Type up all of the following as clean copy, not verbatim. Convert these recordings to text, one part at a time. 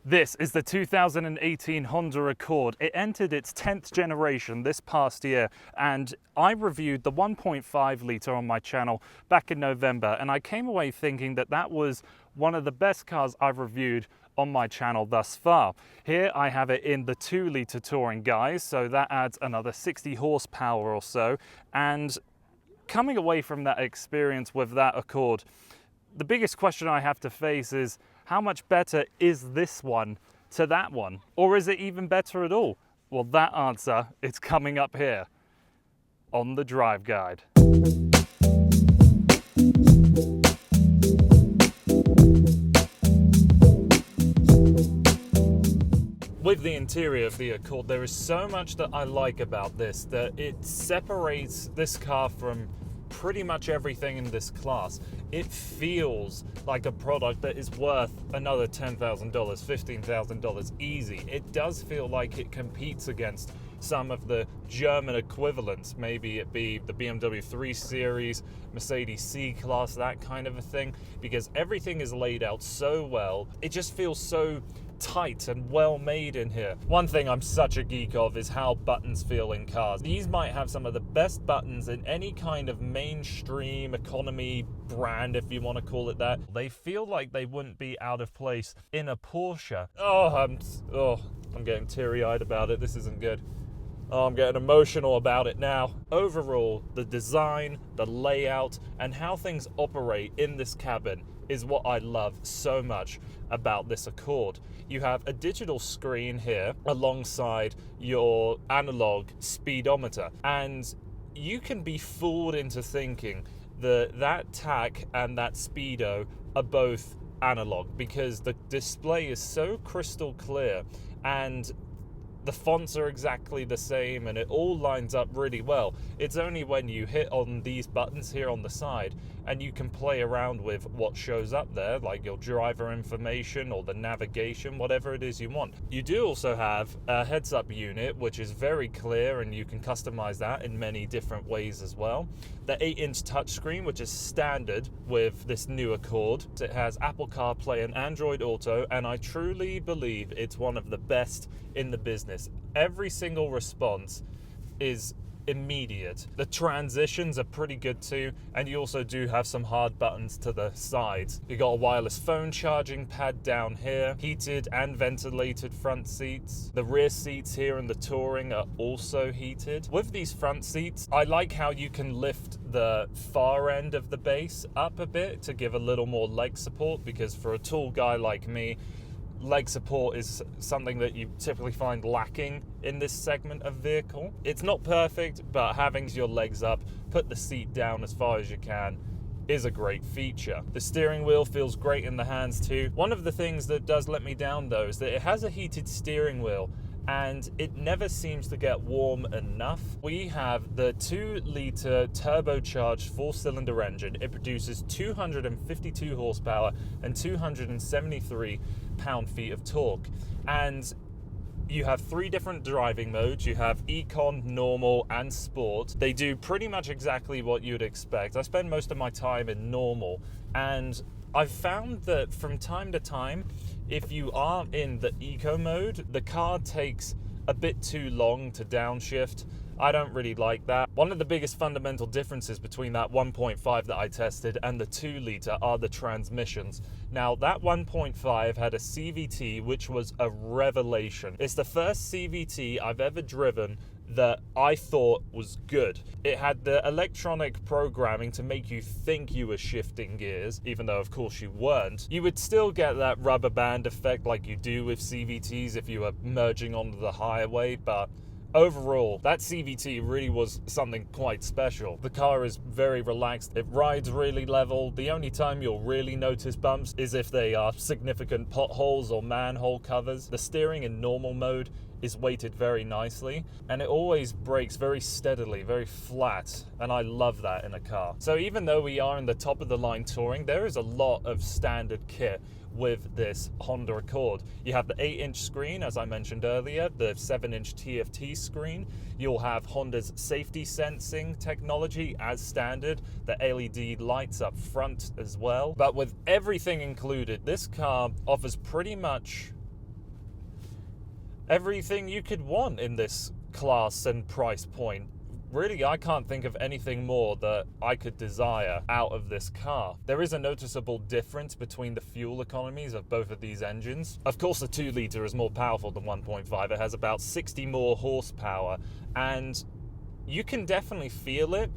This is the 2018 Honda Accord. It entered its 10th generation this past year, and I reviewed the 1.5 litre on my channel back in November, and I came away thinking that that was one of the best cars I've reviewed on my channel thus far. Here I have it in the 2 litre touring guise, so that adds another 60 horsepower or so, and coming away from that experience with that Accord, the biggest question I have to face is, how much better is this one to that one? Or is it even better at all? Well, that answer is coming up here on the Drive Guide. With the interior of the Accord, there is so much that I like about this, that it separates this car from pretty much everything in this class. It feels like a product that is worth another $10,000, $15,000 easy. It does feel like it competes against some of the German equivalents, maybe it be the BMW 3 Series, Mercedes C-Class, that kind of a thing, because everything is laid out so well. It just feels so tight and well made in here. One thing I'm such a geek of is how buttons feel in cars. These might have some of the best buttons in any kind of mainstream economy brand, if you want to call it that. They feel like they wouldn't be out of place in a Porsche. I'm getting teary-eyed about it. This isn't good. Oh, I'm getting emotional about it now. Overall, the design, the layout, and how things operate in this cabin is what I love so much about this Accord. You have a digital screen here alongside your analog speedometer, and you can be fooled into thinking that tach and that speedo are both analog, because the display is so crystal clear and the fonts are exactly the same and it all lines up really well. It's only when you hit on these buttons here on the side and you can play around with what shows up there, like your driver information or the navigation, whatever it is you want. You do also have a heads-up unit, which is very clear, and you can customize that in many different ways as well. The 8-inch touchscreen, which is standard with this new Accord. It has Apple CarPlay and Android Auto, and I truly believe it's one of the best in the business. Every single response is immediate. The transitions are pretty good too, and you also do have some hard buttons to the sides. You got a wireless phone charging pad down here, heated and ventilated front seats. The rear seats here in the Touring are also heated. With these front seats, I like how you can lift the far end of the base up a bit to give a little more leg support, because for a tall guy like me, leg support is something that you typically find lacking in this segment of vehicle. It's not perfect, but having your legs up, put the seat down as far as you can, is a great feature. The steering wheel feels great in the hands too. One of the things that does let me down though is that it has a heated steering wheel, and it never seems to get warm enough. We have the 2 litre turbocharged 4-cylinder engine. It produces 252 horsepower and 273 pound-feet of torque. And you have 3 different driving modes. You have Econ, Normal, and Sport. They do pretty much exactly what you'd expect. I spend most of my time in Normal, and I've found that from time to time, if you are in the Eco mode, the car takes a bit too long to downshift. I don't really like that. One of the biggest fundamental differences between that 1.5 that I tested and the 2 litre are the transmissions. Now, that 1.5 had a CVT, which was a revelation. It's the first CVT I've ever driven that I thought was good. It had the electronic programming to make you think you were shifting gears, even though of course you weren't. You would still get that rubber band effect like you do with CVTs if you were merging onto the highway, but overall, that CVT really was something quite special. The car is very relaxed. It rides really level. The only time you'll really notice bumps is if they are significant potholes or manhole covers. The steering in normal mode is weighted very nicely, and it always brakes very steadily, very flat, and I love that in a car. So even though we are in the top of the line Touring, there is a lot of standard kit with this Honda Accord. You have the 8-inch screen, as I mentioned earlier, the 7-inch TFT screen. You'll have Honda's safety sensing technology as standard, the LED lights up front as well. But with everything included, this car offers pretty much everything you could want in this class and price point. Really, I can't think of anything more that I could desire out of this car. There is a noticeable difference between the fuel economies of both of these engines. Of course, the 2-litre is more powerful than 1.5. It has about 60 more horsepower, and you can definitely feel it,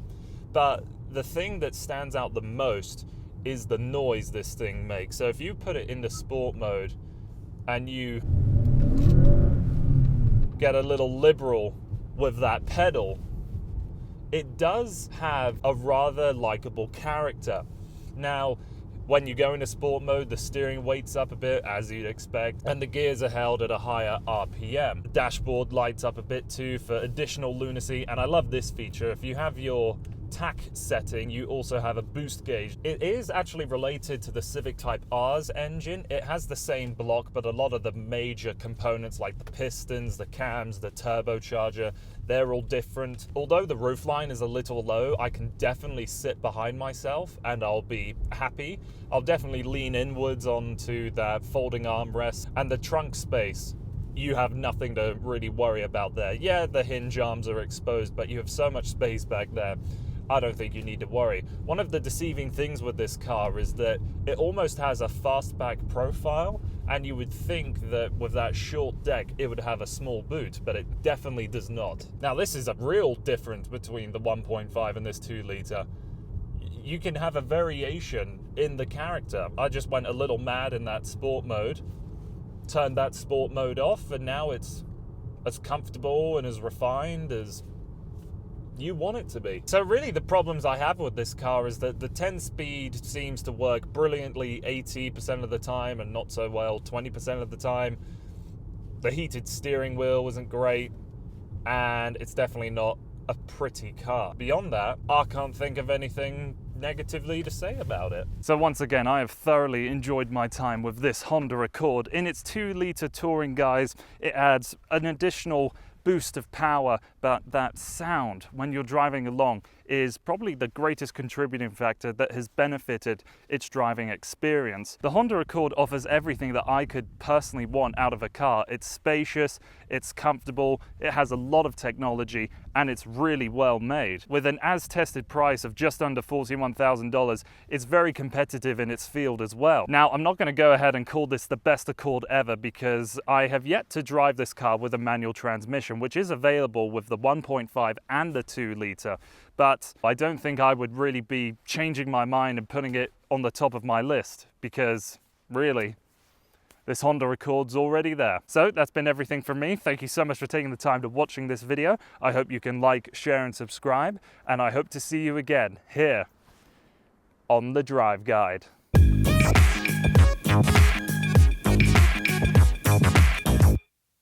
but the thing that stands out the most is the noise this thing makes. So if you put it into sport mode and you get a little liberal with that pedal, it does have a rather likable character. Now, when you go into sport mode, the steering weights up a bit, as you'd expect, and the gears are held at a higher RPM. The dashboard lights up a bit too for additional lunacy, and I love this feature. If you have your TAC setting, you also have a boost gauge. It is actually related to the Civic Type R's engine. It has the same block, but a lot of the major components like the pistons, the cams, the turbocharger, they're all different. Although the roofline is a little low, I can definitely sit behind myself and I'll be happy. I'll definitely lean inwards onto that folding armrest, and the trunk space, you have nothing to really worry about there. Yeah, the hinge arms are exposed, but you have so much space back there. I don't think you need to worry. One of the deceiving things with this car is that it almost has a fastback profile, and you would think that with that short deck it would have a small boot, but it definitely does not. Now, this is a real difference between the 1.5 and this 2-litre. You can have a variation in the character. I just went a little mad in that sport mode, turned that sport mode off, and now it's as comfortable and as refined as you want it to be. So really the problems I have with this car is that the 10-speed seems to work brilliantly 80% of the time and not so well 20% of the time. The heated steering wheel isn't great, and it's definitely not a pretty car. Beyond that, I can't think of anything negatively to say about it. So once again, I have thoroughly enjoyed my time with this Honda Accord. In its 2-litre touring guise, it adds an additional boost of power, but that sound when you're driving along is probably the greatest contributing factor that has benefited its driving experience. The Honda Accord offers everything that I could personally want out of a car. It's spacious, it's comfortable, it has a lot of technology, and it's really well made. With an as-tested price of just under $41,000, it's very competitive in its field as well. Now, I'm not going to go ahead and call this the best Accord ever, because I have yet to drive this car with a manual transmission, which is available with the 1.5 and the 2-litre. But I don't think I would really be changing my mind and putting it on the top of my list, because really, this Honda Accord's already there. So that's been everything from me. Thank you so much for taking the time to watching this video. I hope you can like, share, and subscribe, and I hope to see you again here on The Drive Guide.